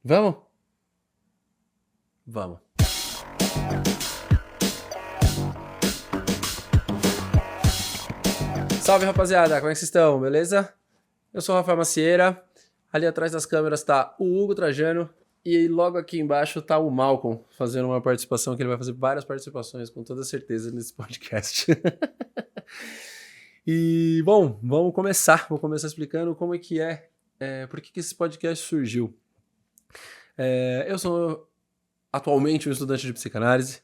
Vamos? Vamos. Salve, rapaziada, como é que vocês estão? Beleza? Eu sou o Rafael Macieira. Ali atrás das câmeras tá o Hugo Trajano. E logo aqui embaixo tá o Malcolm, fazendo uma participação, que ele vai fazer várias participações, com toda certeza, nesse podcast. E, bom, vamos começar. Vou começar explicando como é que por que esse podcast surgiu. Eu sou atualmente um estudante de psicanálise.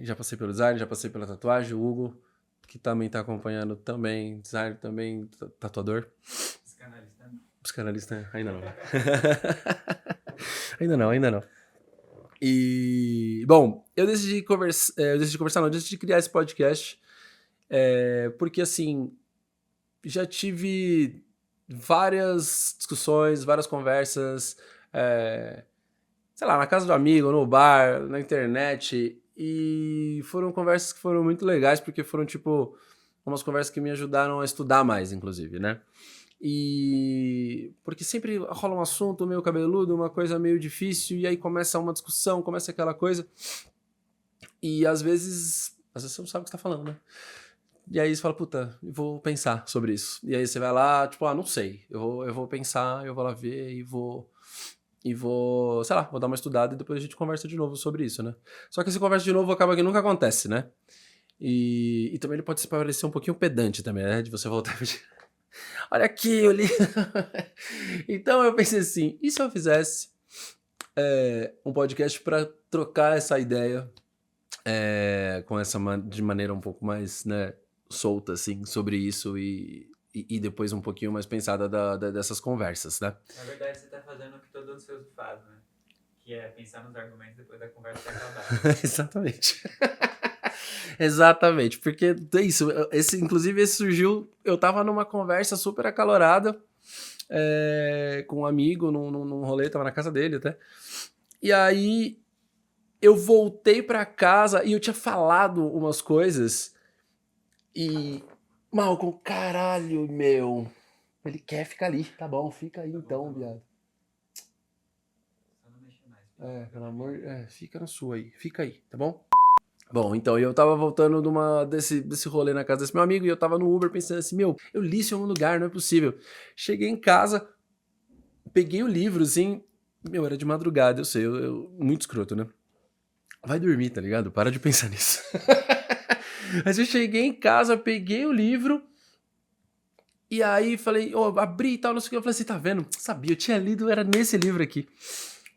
Já passei pelo design, já passei pela tatuagem. O Hugo, que também está acompanhando, também, designer, também, tatuador. Psicanalista. Psicanalista, ainda não. ainda não. E, bom, eu decidi criar esse podcast, porque, assim, já tive várias discussões, várias conversas, sei lá, na casa do amigo, no bar, na internet, e foram conversas que foram muito legais, porque foram, tipo, umas conversas que me ajudaram a estudar mais, inclusive, né? E porque sempre rola um assunto meio cabeludo, uma coisa meio difícil, e aí começa uma discussão, começa aquela coisa, e às vezes você não sabe o que você tá falando, né? E aí você fala, puta, eu vou pensar sobre isso. E aí você vai lá, tipo, não sei, eu vou pensar, eu vou lá ver e vou, sei lá, vou dar uma estudada e depois a gente conversa de novo sobre isso, né? Só que esse conversa de novo acaba que nunca acontece, né? E também ele pode se parecer um pouquinho pedante também, né? De você voltar e pedir, olha aqui, eu li. Então eu pensei assim, e se eu fizesse um podcast para trocar essa ideia de maneira um pouco mais, né, solta, assim, sobre isso e depois um pouquinho mais pensada dessas conversas, né? Na verdade, você está fazendo o que todo ansioso faz, né? Que é pensar nos argumentos depois da conversa ter acabado. Exatamente. Exatamente, porque é isso, inclusive esse surgiu, eu tava numa conversa super acalorada com um amigo, num rolê, tava na casa dele até, e aí eu voltei pra casa e eu tinha falado umas coisas e, Malcolm, caralho, meu, ele quer ficar ali, tá bom, fica aí então, viado. Só não mexer mais. Pelo amor, fica na sua aí, fica aí, tá bom? Bom, então eu tava voltando desse rolê na casa desse meu amigo e eu tava no Uber pensando assim, meu, eu li isso em algum lugar, não é possível. Cheguei em casa, peguei o livro, assim, meu, era de madrugada, eu sei, muito escroto, né? Vai dormir, tá ligado? Para de pensar nisso. Mas eu cheguei em casa, peguei o livro e aí falei, abri e tal, não sei o que. Eu falei assim, tá vendo? Sabia, eu tinha lido, era nesse livro aqui.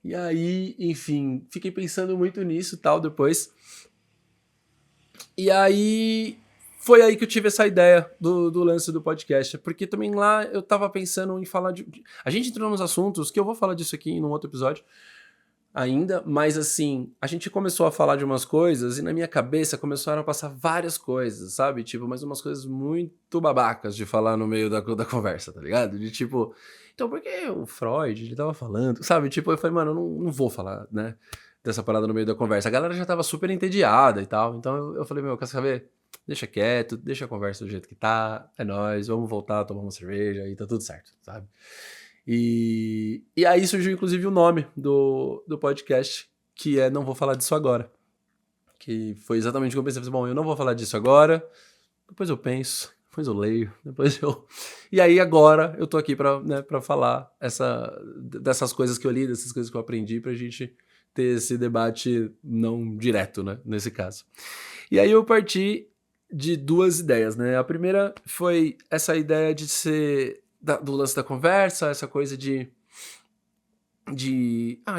E aí, enfim, fiquei pensando muito nisso e tal depois. E aí foi aí que eu tive essa ideia do lance do podcast, porque também lá eu tava pensando em falar de... A gente entrou nos assuntos, que eu vou falar disso aqui num outro episódio ainda, mas assim, a gente começou a falar de umas coisas e na minha cabeça começaram a passar várias coisas, sabe? Tipo, mas umas coisas muito babacas de falar no meio da conversa, tá ligado? De tipo, então por que o Freud, ele tava falando, sabe? Tipo, eu falei, mano, eu não vou falar, né? Dessa parada no meio da conversa. A galera já tava super entediada e tal. Então eu falei, meu, quer saber? Deixa quieto, deixa a conversa do jeito que tá. É nóis, vamos voltar a tomar uma cerveja e tá tudo certo, sabe? E aí surgiu inclusive o nome do podcast, que é Não Vou Falar Disso Agora. Que foi exatamente o que eu pensei. Bom, eu não vou falar disso agora, depois eu penso, depois eu leio, depois eu... E aí agora eu tô aqui pra falar dessas coisas que eu li, dessas coisas que eu aprendi, pra gente ter esse debate não direto, né, nesse caso. E aí eu parti de duas ideias, né? A primeira foi essa ideia de ser do lance da conversa, essa coisa de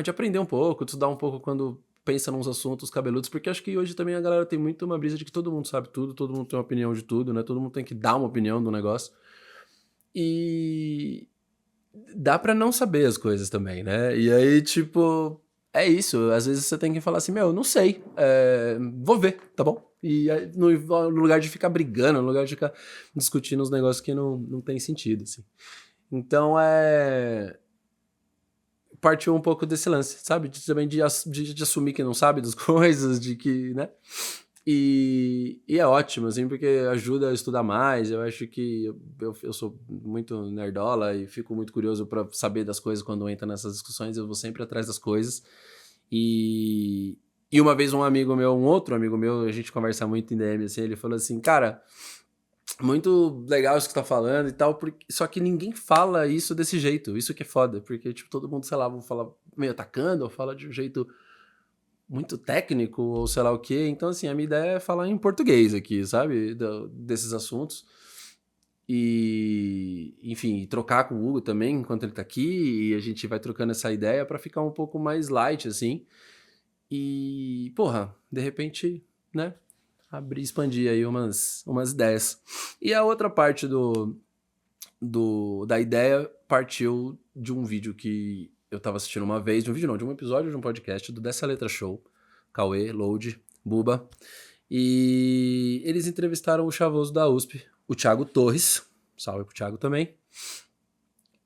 aprender um pouco, de estudar um pouco quando pensa nos assuntos cabeludos, porque acho que hoje também a galera tem muito uma brisa de que todo mundo sabe tudo, todo mundo tem uma opinião de tudo, né? Todo mundo tem que dar uma opinião do negócio. E dá pra não saber as coisas também, né? E aí, tipo, é isso. Às vezes você tem que falar assim, meu, não sei, vou ver, tá bom? E aí, no lugar de ficar brigando, no lugar de ficar discutindo os negócios que não tem sentido, assim. Então, partiu um pouco desse lance, sabe? Também de assumir que não sabe das coisas, de que, né? E é ótimo, assim, porque ajuda a estudar mais. Eu acho que eu sou muito nerdola e fico muito curioso pra saber das coisas quando entra nessas discussões. Eu vou sempre atrás das coisas. E, e uma vez um outro amigo meu, a gente conversa muito em DM, assim, ele falou assim, cara, muito legal isso que você tá falando e tal, só que ninguém fala isso desse jeito. Isso que é foda, porque, tipo, todo mundo, sei lá, vão falar meio atacando ou fala de um jeito muito técnico ou sei lá o quê. Então, assim, a minha ideia é falar em português aqui, sabe? Desses assuntos. E, enfim, trocar com o Hugo também enquanto ele tá aqui. E a gente vai trocando essa ideia pra ficar um pouco mais light, assim. E, porra, de repente, né? Expandir aí umas ideias. E a outra parte da ideia partiu de um vídeo que eu tava assistindo uma vez, de um vídeo não, de um episódio de um podcast do Dessa Letra Show, Cauê, Load, Buba, e eles entrevistaram o chavoso da USP, o Thiago Torres, salve pro Thiago também,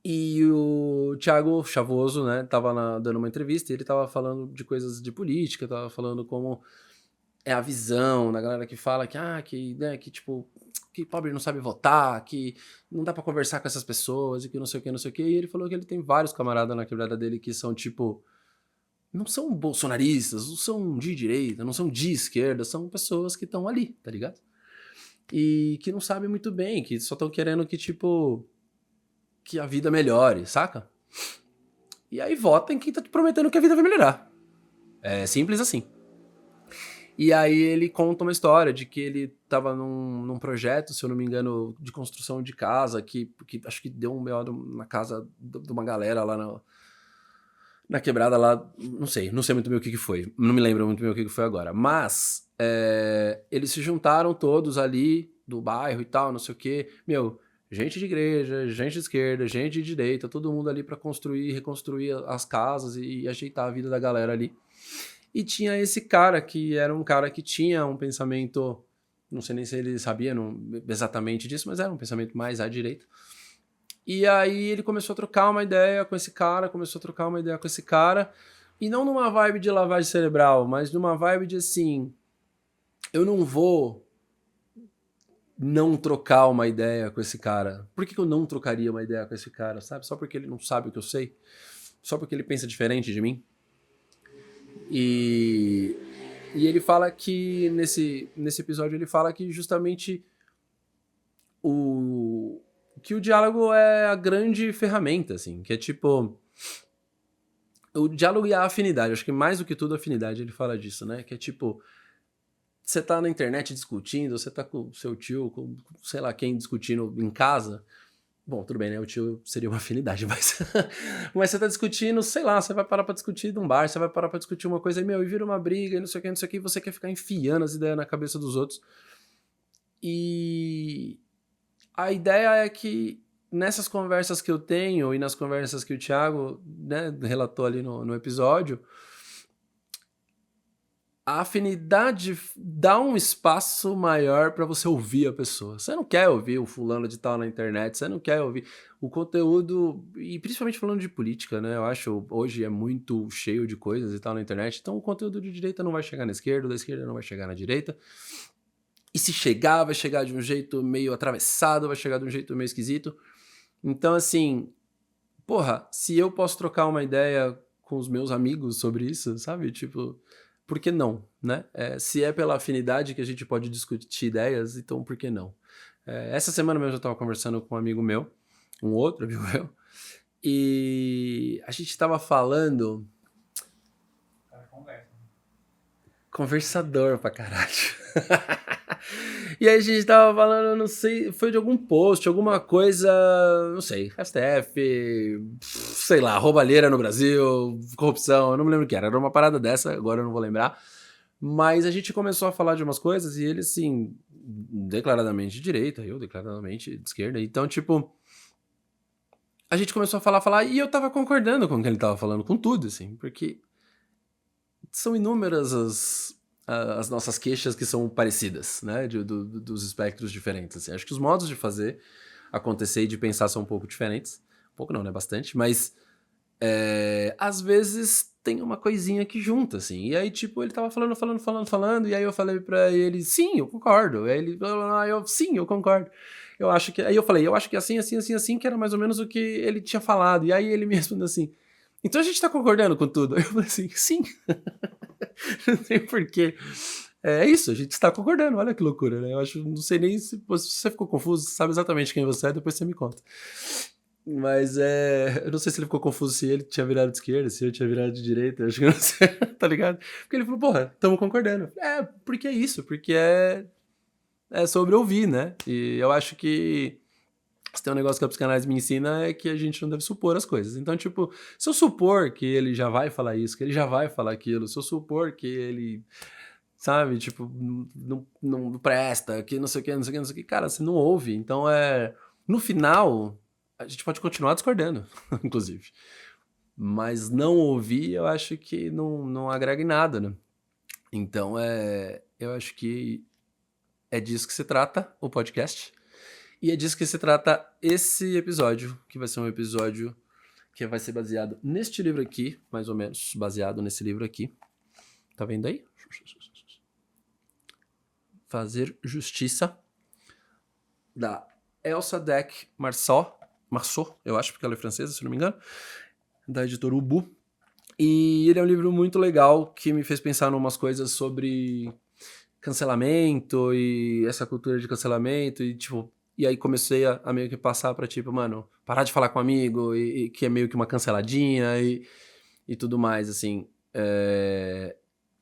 e o Thiago Chavoso, né, tava dando uma entrevista e ele tava falando de coisas de política, tava falando como é a visão da galera que fala que tipo, que pobre não sabe votar, que não dá pra conversar com essas pessoas e que não sei o que, não sei o que. E ele falou que ele tem vários camaradas na quebrada dele que são, tipo, não são bolsonaristas, não são de direita, não são de esquerda, são pessoas que estão ali, tá ligado? E que não sabem muito bem, que só estão querendo que, tipo, que a vida melhore, saca? E aí vota em quem tá te prometendo que a vida vai melhorar. É simples assim. E aí ele conta uma história de que ele tava num projeto, se eu não me engano, de construção de casa, que acho que deu um B.O. na casa de uma galera lá na quebrada lá, não sei muito bem o que foi, não me lembro muito bem o que foi agora, mas eles se juntaram todos ali do bairro e tal, não sei o que, gente de igreja, gente de esquerda, gente de direita, todo mundo ali pra construir, reconstruir as casas e ajeitar a vida da galera ali. E tinha esse cara, que era um cara que tinha um pensamento, não sei nem se ele sabia exatamente disso, mas era um pensamento mais à direita. E aí ele começou a trocar uma ideia com esse cara, e não numa vibe de lavagem cerebral, mas numa vibe de assim, eu não vou não trocar uma ideia com esse cara. Por que eu não trocaria uma ideia com esse cara, sabe? Só porque ele não sabe o que eu sei? Só porque ele pensa diferente de mim? E ele fala que, nesse episódio, ele fala que justamente o diálogo é a grande ferramenta, assim, que é tipo, o diálogo e a afinidade, acho que mais do que tudo a afinidade, ele fala disso, né, que é tipo, você tá na internet discutindo, você tá com o seu tio, com sei lá quem discutindo em casa. Bom, tudo bem, né? O tio seria uma afinidade, mas mas você tá discutindo, sei lá, você vai parar pra discutir num bar, você vai parar pra discutir uma coisa e vira uma briga e não sei o que, e você quer ficar enfiando as ideias na cabeça dos outros. E a ideia é que nessas conversas que eu tenho e nas conversas que o Thiago, né, relatou ali no episódio, a afinidade dá um espaço maior para você ouvir a pessoa. Você não quer ouvir o fulano de tal na internet, você não quer ouvir o conteúdo, e principalmente falando de política, né? Eu acho hoje é muito cheio de coisas e tal na internet, então o conteúdo de direita não vai chegar na esquerda, o da esquerda não vai chegar na direita. E se chegar, vai chegar de um jeito meio atravessado, vai chegar de um jeito meio esquisito. Então, assim, porra, se eu posso trocar uma ideia com os meus amigos sobre isso, sabe? Tipo, por que não, né? Se é pela afinidade que a gente pode discutir ideias, então por que não? Essa semana mesmo eu estava conversando com um amigo meu, um outro amigo meu, e a gente estava falando... Cara, conversa. Conversador pra caralho. E aí a gente tava falando, não sei, foi de algum post, alguma coisa, não sei, STF, sei lá, roubalheira no Brasil, corrupção, eu não me lembro o que era uma parada dessa, agora eu não vou lembrar. Mas a gente começou a falar de umas coisas e ele, assim, declaradamente de direita, eu declaradamente de esquerda. Então, tipo, a gente começou a falar, e eu tava concordando com o que ele tava falando, com tudo, assim, porque são inúmeras as nossas queixas que são parecidas, né, dos espectros diferentes, assim. Acho que os modos de fazer acontecer e de pensar são um pouco diferentes. Um pouco não, né, bastante, mas às vezes tem uma coisinha que junta, assim. E aí, tipo, ele tava falando, e aí eu falei pra ele, sim, eu concordo. Aí ele falou, sim, eu concordo. Eu acho que... Aí eu falei, eu acho que assim, que era mais ou menos o que ele tinha falado. E aí ele me respondeu assim, então a gente tá concordando com tudo? Aí eu falei assim, sim. Não tem porquê. É isso, a gente está concordando, olha que loucura, né? Eu acho, não sei nem se você ficou confuso, você sabe exatamente quem você é, depois você me conta. Mas eu não sei se ele ficou confuso se ele tinha virado de esquerda, se eu tinha virado de direita, eu acho que eu não sei, tá ligado? Porque ele falou, porra, estamos concordando. Porque é isso, porque é sobre ouvir, né? E eu acho que se tem um negócio que a psicanálise me ensina é que a gente não deve supor as coisas. Então, tipo, se eu supor que ele já vai falar isso, que ele já vai falar aquilo, se eu supor que ele... sabe, tipo, não presta, que não sei o que, cara, você não ouve, então no final, a gente pode continuar discordando, inclusive, mas não ouvir, eu acho que não agrega em nada, né, então eu acho que é disso que se trata o podcast, e é disso que se trata esse episódio, que vai ser um episódio que vai ser baseado neste livro aqui, mais ou menos, baseado nesse livro aqui, tá vendo aí? Fazer Justiça, da Elsa Deck Marceau, eu acho, porque ela é francesa, se não me engano, da editora Ubu. E ele é um livro muito legal que me fez pensar em umas coisas sobre cancelamento e essa cultura de cancelamento e, tipo, e aí comecei a meio que passar pra, tipo, mano, parar de falar com um amigo e que é meio que uma canceladinha e tudo mais, assim.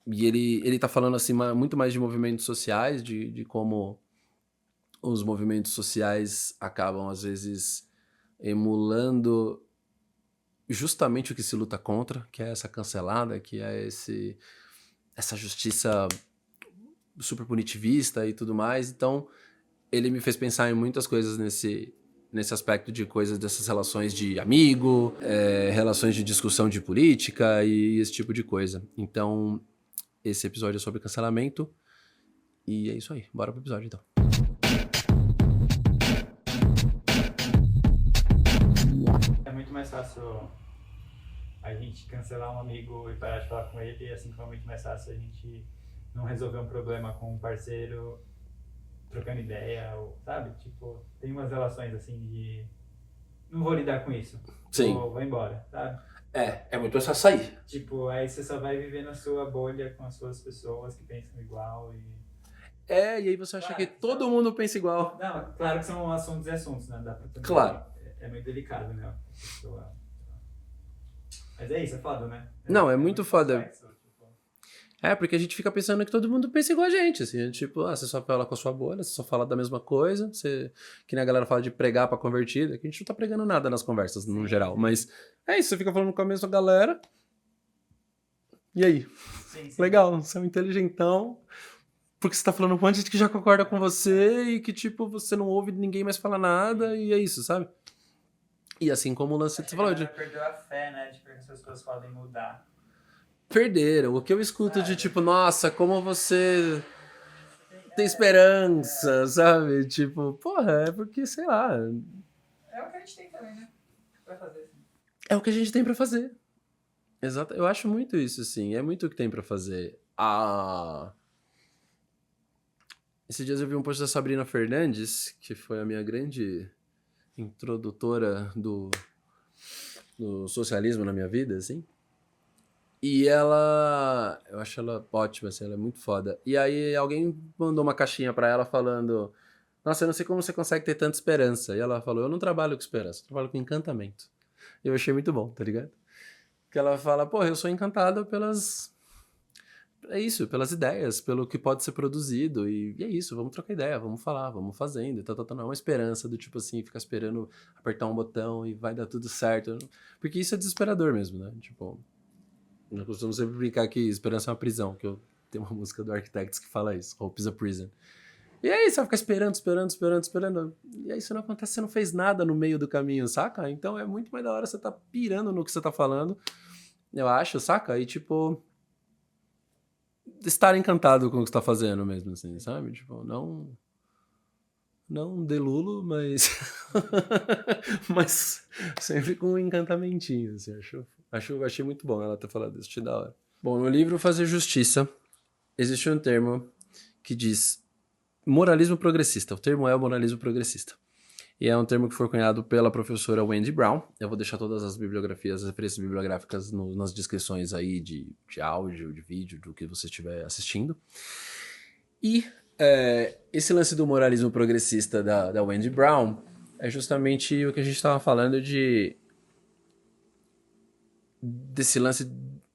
E ele tá falando, assim, muito mais de movimentos sociais, de como os movimentos sociais acabam, às vezes, emulando justamente o que se luta contra, que é essa cancelada, que é essa justiça super punitivista e tudo mais. Então, ele me fez pensar em muitas coisas nesse aspecto de coisas dessas relações de amigo, relações de discussão de política e esse tipo de coisa. Então, esse episódio é sobre cancelamento. E é isso aí. Bora pro episódio, então. É muito mais fácil a gente cancelar um amigo e parar de falar com ele, assim como é muito mais fácil a gente não resolver um problema com um parceiro trocando ideia, ou, sabe? Tipo, tem umas relações assim de não vou lidar com isso. Sim. Vou embora, sabe? É muito só sair. Tipo, aí você só vai viver na sua bolha com as suas pessoas que pensam igual e... E aí você acha que todo mundo pensa igual. Não, claro que são assuntos e assuntos, né? Dá pra também... Claro. É muito delicado, né? A pessoa... Mas é isso, é foda, né? Não, é muito foda. complexo, tipo... Porque a gente fica pensando que todo mundo pensa igual a gente, assim, tipo, você só fala com a sua bolha, você só fala da mesma coisa, que nem a galera fala de pregar pra convertida, que a gente não tá pregando nada nas conversas, no geral, mas é isso, você fica falando com a mesma galera, e aí? Sim. Legal, você é um inteligentão, porque você tá falando com um monte de gente que já concorda com você e que, tipo, você não ouve ninguém mais falar nada, e é isso, sabe? E assim como o lance que você falou de... Perdeu a fé, né? De que as pessoas podem mudar. Perderam. O que eu escuto de tipo, nossa, como você tem esperança, sabe? Tipo, porra, é porque, sei lá. É o que a gente tem também, né? Pra fazer assim. É o que a gente tem pra fazer. Exato. Eu acho muito isso, assim. É muito o que tem pra fazer. Esses dias eu vi um post da Sabrina Fernandes, que foi a minha grande introdutora do socialismo na minha vida, assim. E eu acho ela ótima, assim, ela é muito foda. E aí alguém mandou uma caixinha pra ela falando, nossa, eu não sei como você consegue ter tanta esperança. E ela falou, eu não trabalho com esperança, eu trabalho com encantamento. E eu achei muito bom, tá ligado? Que ela fala, pô, eu sou encantado pelas ideias, pelo que pode ser produzido. E é isso, vamos trocar ideia, vamos falar, vamos fazendo. Não é uma esperança do tipo assim, ficar esperando apertar um botão e vai dar tudo certo. Porque isso é desesperador mesmo, né? Tipo... Eu costumo sempre brincar que esperança é uma prisão, que eu tenho uma música do Architects que fala isso, Hope is a Prison. E aí você vai ficar esperando. E aí isso não acontece, você não fez nada no meio do caminho, saca? Então é muito mais da hora você tá pirando no que você tá falando, eu acho, saca? E tipo, estar encantado com o que você tá fazendo mesmo, assim, sabe? Tipo, não Não delulo, mas mas sempre com um encantamentinho, assim, achei muito bom ela ter falado isso, achei da hora. Bom, no livro Fazer Justiça, existe um termo que diz moralismo progressista. O termo é o moralismo progressista. E é um termo que foi cunhado pela professora Wendy Brown. Eu vou deixar todas as bibliografias, as referências bibliográficas nas descrições aí de áudio, de vídeo, do que você estiver assistindo. E esse lance do moralismo progressista da Wendy Brown é justamente o que a gente estava falando desse lance,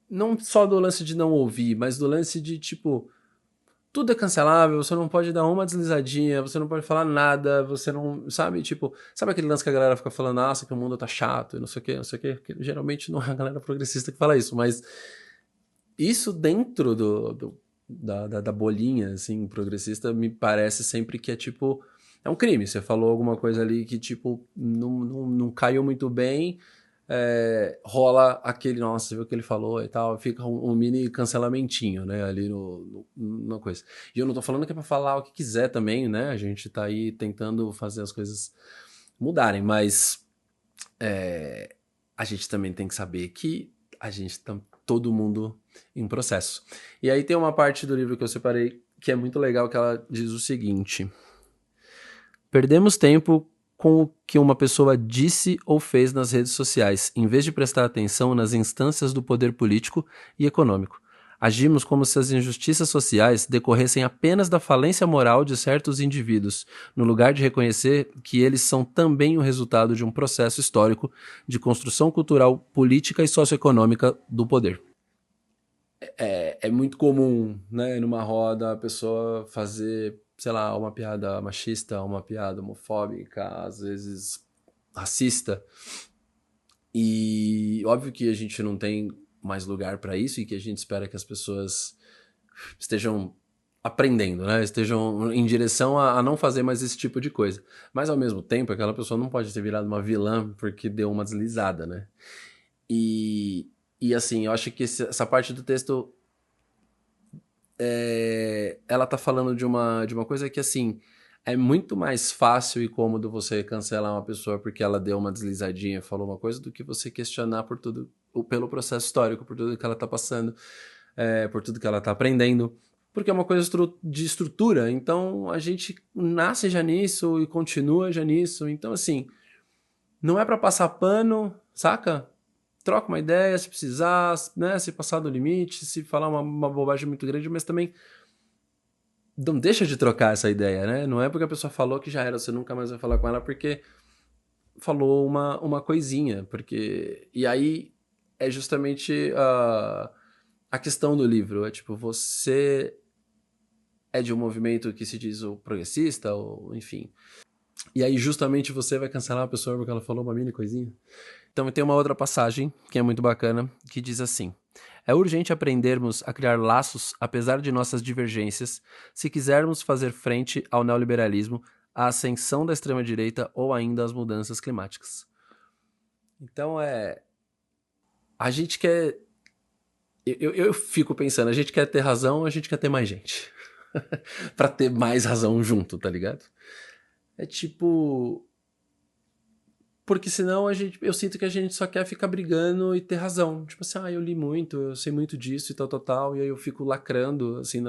não só do lance de não ouvir, mas do lance de, tipo, tudo é cancelável, você não pode dar uma deslizadinha, você não pode falar nada, você não, sabe, tipo, sabe aquele lance que a galera fica falando, nossa, que o mundo tá chato e não sei o que, não sei o que, que geralmente não é a galera progressista que fala isso, mas isso dentro da bolinha, assim, progressista, me parece sempre que é tipo, é um crime, você falou alguma coisa ali que, tipo, não caiu muito bem, rola aquele, nossa, você viu o que ele falou e tal, fica um mini cancelamentinho, né, ali na coisa. E eu não tô falando que é pra falar o que quiser também, né, a gente tá aí tentando fazer as coisas mudarem, mas a gente também tem que saber que a gente tá todo mundo em processo. E aí tem uma parte do livro que eu separei que é muito legal, que ela diz o seguinte: perdemos tempo com o que uma pessoa disse ou fez nas redes sociais, em vez de prestar atenção nas instâncias do poder político e econômico. Agimos como se as injustiças sociais decorressem apenas da falência moral de certos indivíduos, no lugar de reconhecer que eles são também o resultado de um processo histórico de construção cultural, política e socioeconômica do poder. É muito comum, né, numa roda, a pessoa fazer, sei lá, uma piada machista, uma piada homofóbica, às vezes racista. E óbvio que a gente não tem mais lugar para isso e que a gente espera que as pessoas estejam aprendendo, né? Estejam em direção a não fazer mais esse tipo de coisa. Mas ao mesmo tempo, aquela pessoa não pode ter virado uma vilã porque deu uma deslizada, né? E assim, eu acho que essa parte do texto ela tá falando de uma coisa que, assim, é muito mais fácil e cômodo você cancelar uma pessoa porque ela deu uma deslizadinha e falou uma coisa do que você questionar por tudo, pelo processo histórico, por tudo que ela tá passando, por tudo que ela tá aprendendo. Porque é uma coisa de estrutura, então a gente nasce já nisso e continua já nisso. Então, assim, não é pra passar pano, saca? Troca uma ideia se precisar, né? Se passar do limite, se falar uma bobagem muito grande, mas também não deixa de trocar essa ideia, né? Não é porque a pessoa falou que já era, você nunca mais vai falar com ela porque falou uma coisinha. Porque... E aí é justamente a questão do livro. É tipo, você é de um movimento que se diz o progressista, ou enfim. E aí justamente você vai cancelar a pessoa porque ela falou uma mini coisinha. Então tem uma outra passagem que é muito bacana, que diz assim: é urgente aprendermos a criar laços apesar de nossas divergências, se quisermos fazer frente ao neoliberalismo, à ascensão da extrema-direita ou ainda às mudanças climáticas. Então a gente quer... Eu fico pensando, a gente quer ter razão, a gente quer ter mais gente. Pra ter mais razão junto, tá ligado? É tipo... Porque senão eu sinto que a gente só quer ficar brigando e ter razão. Tipo assim, eu li muito, eu sei muito disso e tal, tal, tal. E aí eu fico lacrando, assim,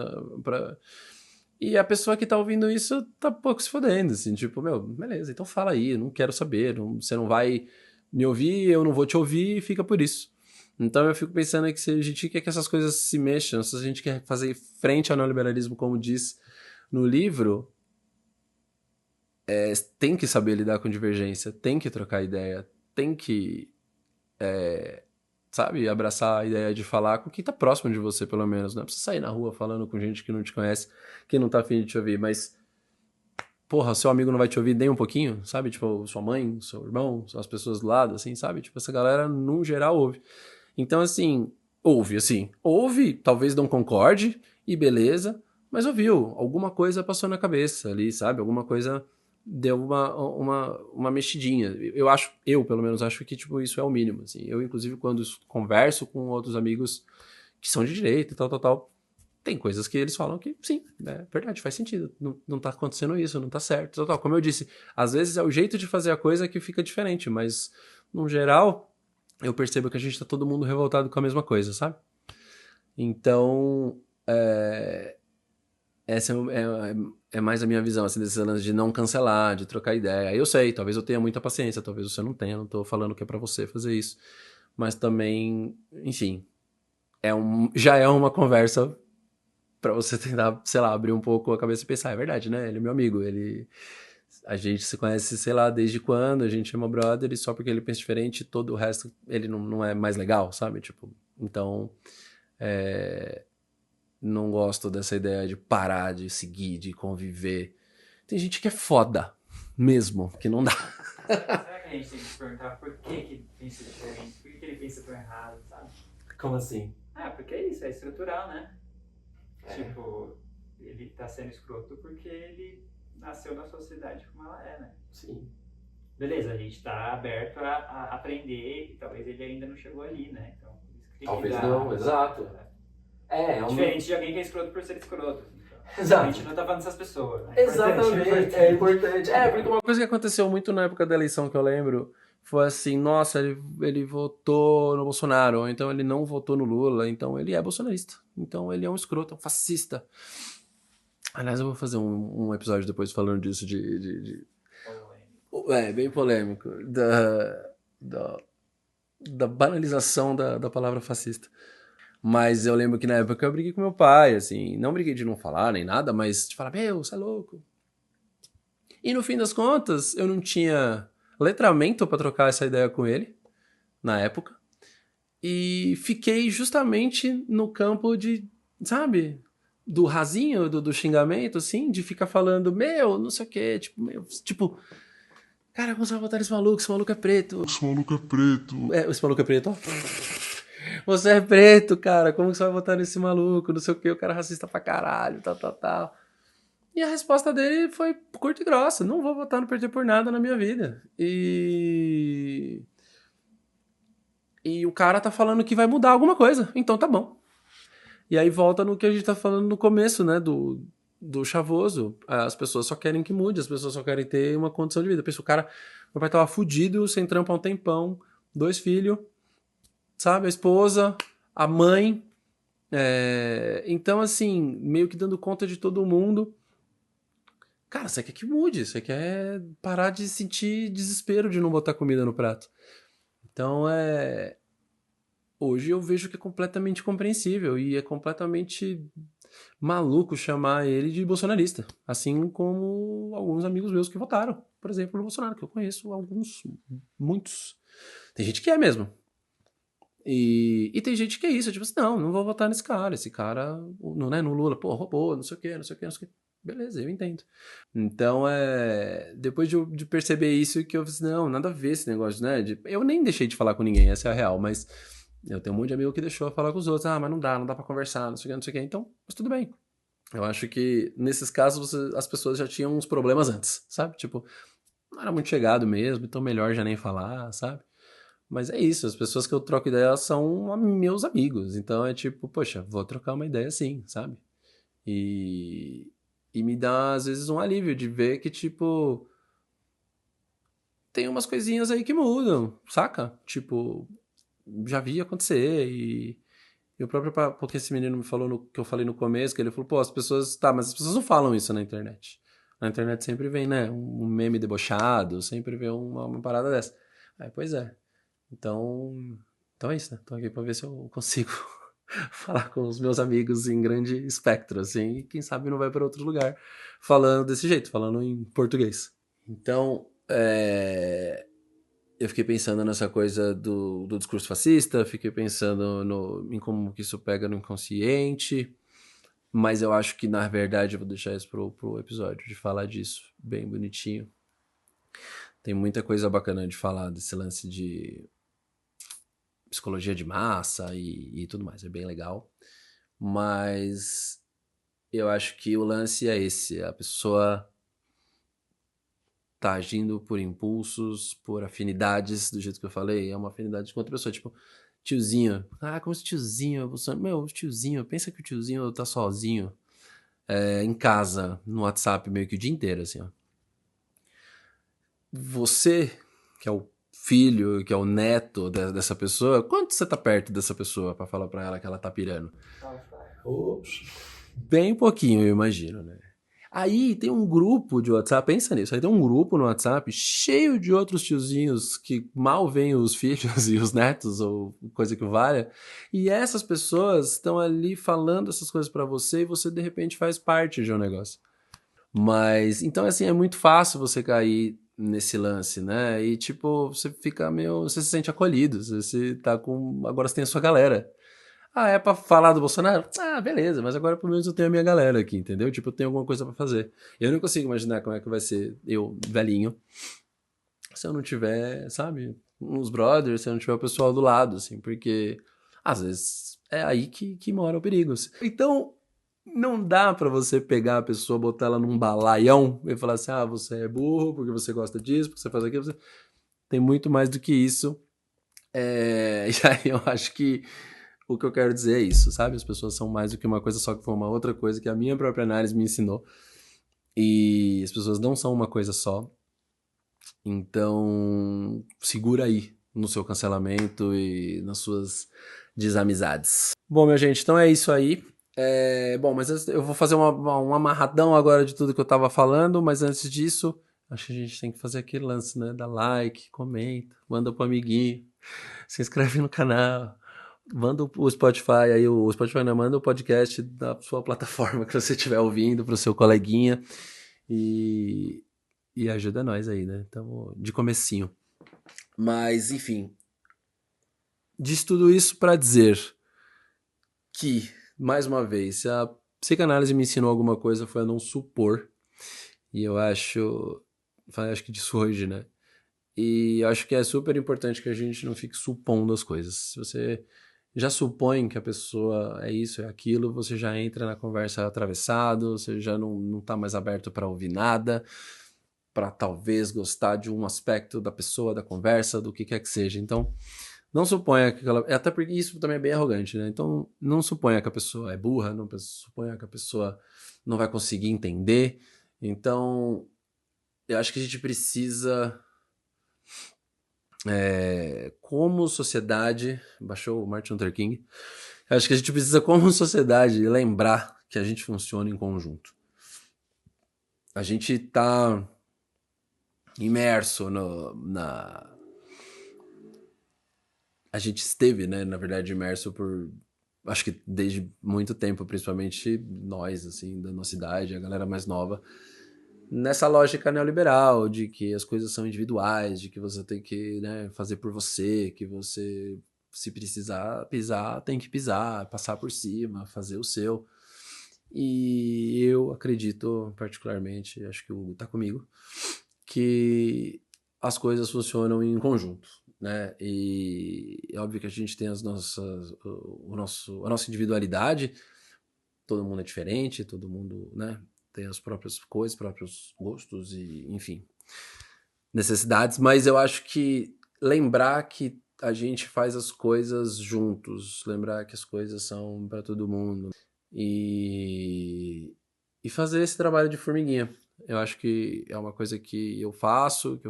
E a pessoa que tá ouvindo isso tá pouco se fodendo, assim. Tipo, meu, beleza, então fala aí, eu não quero saber. Você não vai me ouvir, eu não vou te ouvir e fica por isso. Então eu fico pensando que se a gente quer que essas coisas se mexam, se a gente quer fazer frente ao neoliberalismo, como diz no livro... tem que saber lidar com divergência, tem que trocar ideia, tem que, sabe, abraçar a ideia de falar com quem tá próximo de você, pelo menos. Não é pra você sair na rua falando com gente que não te conhece, que não tá afim de te ouvir, mas, porra, seu amigo não vai te ouvir nem um pouquinho, sabe? Tipo, sua mãe, seu irmão, as pessoas do lado, assim, sabe? Tipo, essa galera, num geral, ouve. Então, assim, ouve, talvez não concorde, e beleza, mas ouviu, alguma coisa passou na cabeça ali, sabe? Alguma coisa deu uma mexidinha. Eu pelo menos acho que, tipo, isso é o mínimo, assim. Eu, inclusive, quando converso com outros amigos que são de direita e tal, tal, tal, tem coisas que eles falam que sim, é verdade, faz sentido. Não tá acontecendo isso, não tá certo. Tal, tal. Como eu disse, às vezes é o jeito de fazer a coisa que fica diferente, mas no geral eu percebo que a gente tá todo mundo revoltado com a mesma coisa, sabe? Então, essa é mais a minha visão, assim, desse lance de não cancelar, de trocar ideia. Eu sei, talvez eu tenha muita paciência, talvez você não tenha, não tô falando que é pra você fazer isso. Mas também, enfim, já é uma conversa pra você tentar, sei lá, abrir um pouco a cabeça e pensar, é verdade, né? Ele é meu amigo, a gente se conhece, sei lá, desde quando, a gente é uma brother, e só porque ele pensa diferente, todo o resto, ele não é mais legal, sabe? Tipo, então, não gosto dessa ideia de parar, de seguir, de conviver. Tem gente que é foda, mesmo, que não dá. Será que a gente tem que se perguntar por que pensa diferente? Por que ele pensa tão errado, sabe? Como assim? Porque é isso, é estrutural, né? Tipo, ele tá sendo escroto porque ele nasceu na sociedade como ela é, né? Sim. Beleza, a gente tá aberto a aprender e talvez ele ainda não chegou ali, né? Então, por isso que tem Talvez que dar, não, exato. Diferente de alguém que é escroto por ser escroto. Então, Exato. a gente não tá falando dessas pessoas, né? Exatamente, é importante. Porque uma coisa que aconteceu muito na época da eleição que eu lembro foi assim, nossa, ele votou no Bolsonaro, ou então ele não votou no Lula, então ele é bolsonarista. Então ele é um escroto, é um fascista. Aliás, eu vou fazer um episódio depois falando disso bem polêmico, da, da banalização da palavra fascista. Mas eu lembro que na época eu briguei com meu pai, assim, não briguei de não falar nem nada, mas de falar, meu, você é louco. E no fim das contas, eu não tinha letramento pra trocar essa ideia com ele, na época. E fiquei justamente no campo de, sabe, do rasinho, do xingamento, assim, de ficar falando, meu, não sei o quê, tipo, cara, como você vai votar nesse maluco? Esse maluco é preto. Esse maluco é preto. Esse maluco é preto, ó. Você é preto, cara, como que você vai votar nesse maluco? Não sei o quê, o cara é racista pra caralho, tal, tal, tal. E a resposta dele foi curta e grossa. Não vou votar no PT por nada na minha vida. E o cara tá falando que vai mudar alguma coisa. Então tá bom. E aí volta no que a gente tá falando no começo, né? Do chavoso. As pessoas só querem que mude, as pessoas só querem ter uma condição de vida. Pensa, meu pai tava fudido, sem trampo há um tempão, 2 filhos, sabe? A esposa, a mãe. Então, assim, meio que dando conta de todo mundo. Cara, você quer que mude, você quer parar de sentir desespero de não botar comida no prato. Então, hoje eu vejo que é completamente compreensível e é completamente maluco chamar ele de bolsonarista. Assim como alguns amigos meus que votaram, por exemplo, no Bolsonaro, que eu conheço alguns, muitos. Tem gente que é mesmo. E tem gente que é isso, tipo assim, não vou votar nesse cara. Esse cara, não é no Lula, pô, roubou, não sei o quê, não sei o quê, não sei o quê. Beleza, eu entendo. Então, depois de perceber isso, que eu falei assim, não, nada a ver esse negócio, né? Eu nem deixei de falar com ninguém, essa é a real, mas eu tenho um monte de amigo que deixou eu falar com os outros. Mas não dá pra conversar, não sei o quê, não sei o quê. Então, mas tudo bem. Eu acho que, nesses casos, as pessoas já tinham uns problemas antes, sabe? Tipo, não era muito chegado mesmo, então melhor já nem falar, sabe? Mas é isso, as pessoas que eu troco ideia elas são meus amigos. Então é tipo, poxa, vou trocar uma ideia sim, sabe? E, e me dá, às vezes, um alívio de ver que, tipo, tem umas coisinhas aí que mudam, saca? Tipo, já vi acontecer e o próprio, porque esse menino me falou que eu falei no começo, que ele falou, pô, as pessoas, tá, mas as pessoas não falam isso na internet. Na internet sempre vem, né, um meme debochado, sempre vem uma parada dessa. Aí, pois é. Então é isso, né? Tô aqui pra ver se eu consigo falar com os meus amigos em grande espectro, assim, e quem sabe não vai para outro lugar falando desse jeito, falando em português. Então, eu fiquei pensando nessa coisa do discurso fascista, fiquei pensando em como que isso pega no inconsciente, mas eu acho que, na verdade, eu vou deixar isso pro episódio, de falar disso bem bonitinho. Tem muita coisa bacana de falar desse lance de psicologia de massa e tudo mais, é bem legal. Mas eu acho que o lance é esse, a pessoa tá agindo por impulsos, por afinidades, do jeito que eu falei, é uma afinidade com outra pessoa, tipo, Tiozinho. Ah, como esse tiozinho. Meu, tiozinho. Pensa que o tiozinho tá sozinho em casa, no WhatsApp, meio que o dia inteiro, assim, ó. Você, que é o filho, que é o neto dessa pessoa, quanto você tá perto dessa pessoa pra falar pra ela que ela tá pirando? Bem pouquinho, eu imagino, né? Aí tem um grupo de WhatsApp, pensa nisso, aí tem um grupo no WhatsApp cheio de outros tiozinhos que mal veem os filhos e os netos, ou coisa que valha, e essas pessoas estão ali falando essas coisas pra você e você de repente faz parte de um negócio. Mas, então assim, é muito fácil você cair nesse lance, né? E tipo, você fica meio, você se sente acolhido, você tá com, agora você tem a sua galera. Ah, é pra falar do Bolsonaro? Ah, beleza, mas agora pelo menos eu tenho a minha galera aqui, entendeu? Tipo, eu tenho alguma coisa pra fazer. Eu não consigo imaginar como é que vai ser eu, velhinho, se eu não tiver, sabe, uns brothers, se eu não tiver o pessoal do lado, assim, porque às vezes é aí que mora o perigo. Então, não dá pra você pegar a pessoa, botar ela num balaião e falar assim, ah, você é burro porque você gosta disso, porque você faz aquilo. Tem muito mais do que isso. E aí eu acho que o que eu quero dizer é isso, sabe? As pessoas são mais do que uma coisa só, que foi uma outra coisa que a minha própria análise me ensinou. E as pessoas não são uma coisa só. Então, segura aí no seu cancelamento e nas suas desamizades. Bom, minha gente, então é isso aí. Bom, mas eu vou fazer um amarradão agora de tudo que eu tava falando, mas antes disso, acho que a gente tem que fazer aquele lance, né? Dá like, comenta, manda pro amiguinho, se inscreve no canal. Manda o Spotify aí, o Spotify não, manda o podcast da sua plataforma que você estiver ouvindo pro seu coleguinha e, e ajuda nós aí, né? Então, de comecinho. Mas, enfim, diz tudo isso para dizer que, mais uma vez, se a psicanálise me ensinou alguma coisa foi a não supor. E eu acho que disso hoje, né? E eu acho que é super importante que a gente não fique supondo as coisas. Se você já supõe que a pessoa é isso, é aquilo, você já entra na conversa atravessado, você já não tá mais aberto para ouvir nada, para talvez gostar de um aspecto da pessoa, da conversa, do que quer que seja. Então, não suponha que ela. Até porque isso também é bem arrogante, né? Então, não suponha que a pessoa é burra, não suponha que a pessoa não vai conseguir entender. Então, eu acho que a gente precisa, como sociedade, baixou o Martin Luther King, eu acho que a gente precisa, como sociedade, lembrar que a gente funciona em conjunto. A gente tá imerso a gente esteve, né, na verdade, imerso por, acho que desde muito tempo, principalmente nós, assim, da nossa idade, a galera mais nova, nessa lógica neoliberal de que as coisas são individuais, de que você tem que, né, fazer por você, que você, se precisar pisar, tem que pisar, passar por cima, fazer o seu. E eu acredito, particularmente, acho que o Hugo tá comigo, que as coisas funcionam em conjunto, né? E é óbvio que a gente tem a nossa individualidade, todo mundo é diferente, todo mundo, né, tem as próprias coisas, próprios gostos e, enfim, necessidades, mas eu acho que lembrar que a gente faz as coisas juntos, lembrar que as coisas são para todo mundo e, e fazer esse trabalho de formiguinha. Eu acho que é uma coisa que eu faço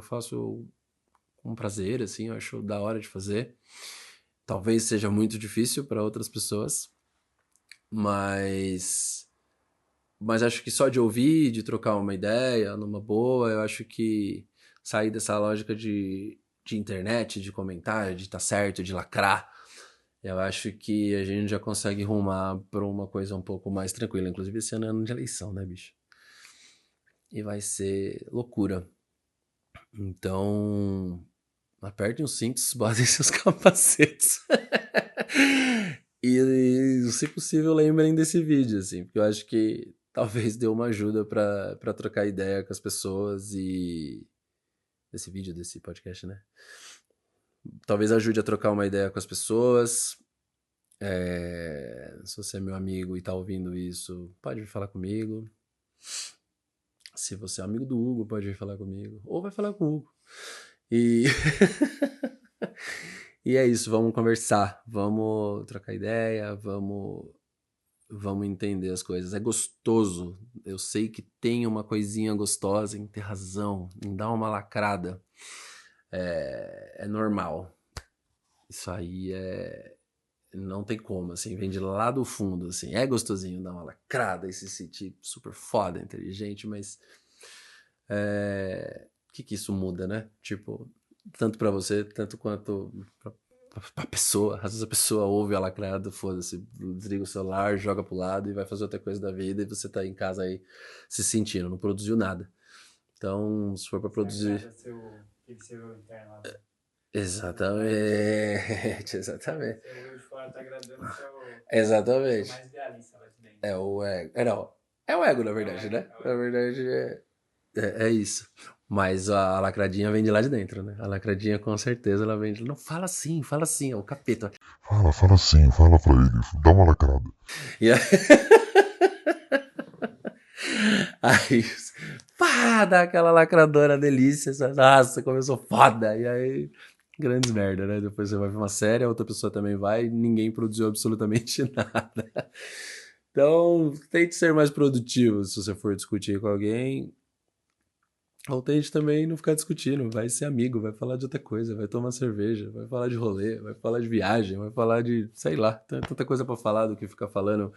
com prazer, assim, eu acho da hora de fazer. Talvez seja muito difícil para outras pessoas, mas acho que só de ouvir, de trocar uma ideia numa boa, eu acho que sair dessa lógica de internet, de comentário, de estar certo, de lacrar, eu acho que a gente já consegue rumar para uma coisa um pouco mais tranquila. Inclusive, esse ano é ano de eleição, né, bicho? E vai ser loucura. Então, apertem os cintos, botem seus capacetes. E, se possível, lembrem desse vídeo, assim, porque eu acho que talvez dê uma ajuda pra trocar ideia com as pessoas e. Desse vídeo, desse podcast, né? Talvez ajude a trocar uma ideia com as pessoas. Se você é meu amigo e tá ouvindo isso, pode vir falar comigo. Se você é amigo do Hugo, pode vir falar comigo. Ou vai falar com o Hugo. E. E é isso, vamos conversar, vamos trocar ideia, vamos entender as coisas. É gostoso, eu sei que tem uma coisinha gostosa em ter razão, em dar uma lacrada. É normal. Isso aí não tem como, assim, vem de lá do fundo, assim. É gostosinho dar uma lacrada e se sentir super foda, inteligente, mas o que isso muda, né? Tipo, tanto pra você, tanto quanto pra pessoa. Às vezes a pessoa ouve a lacrada, foda-se, desliga o celular, joga pro lado e vai fazer outra coisa da vida e você tá em casa aí se sentindo, não produziu nada. Então, se for pra produzir... Aquele seu interno lá. Exatamente, exatamente. Seu eu de fora tá agradando o seu Exatamente. mais idealista lá de dentro. É o ego. Não, é o ego, na verdade, né? Na verdade, é isso. Mas a lacradinha vem de lá de dentro, né? A lacradinha, com certeza, ela vem de... Não, fala assim, é o capeta. Fala assim, fala pra ele, dá uma lacrada. E aí... aí pá, dá aquela lacradora delícia. Nossa, começou foda. E aí, grandes merda, né? Depois você vai ver uma série, a outra pessoa também vai, ninguém produziu absolutamente nada. Então, tente ser mais produtivo se você for discutir com alguém. Ou tente também não ficar discutindo, vai ser amigo, vai falar de outra coisa, vai tomar cerveja, vai falar de rolê, vai falar de viagem, vai falar de, sei lá, tem tanta coisa pra falar do que ficar falando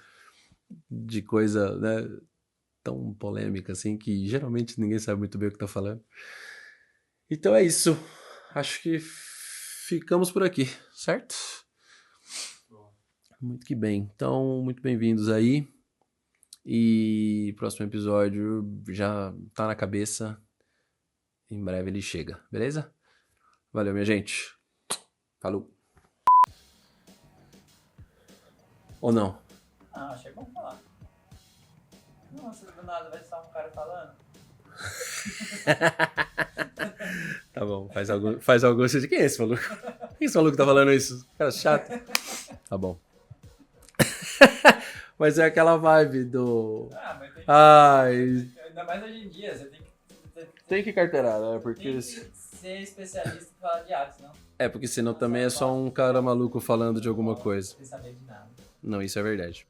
de coisa, né, tão polêmica assim, que geralmente ninguém sabe muito bem o que tá falando. Então é isso, acho que ficamos por aqui, certo? Muito que bem, então muito bem-vindos aí, e próximo episódio já tá na cabeça. Em breve ele chega, beleza? Valeu, minha gente. Falou. Ou não? Ah, achei bom falar. Nossa, do nada vai estar um cara falando. Tá bom, faz algum sentido. Quem é esse maluco? Quem é esse maluco que tá falando isso? Cara chato. Tá bom. Mas é aquela vibe do... Ah, mas tem que... Ai... Ainda mais hoje em dia, você tem que... Tem que carteirar, né? Porque... Tem que ser especialista em falar de atos, não? É, porque senão também é só um cara maluco falando de alguma coisa. Sem saber de nada. Não, isso é verdade.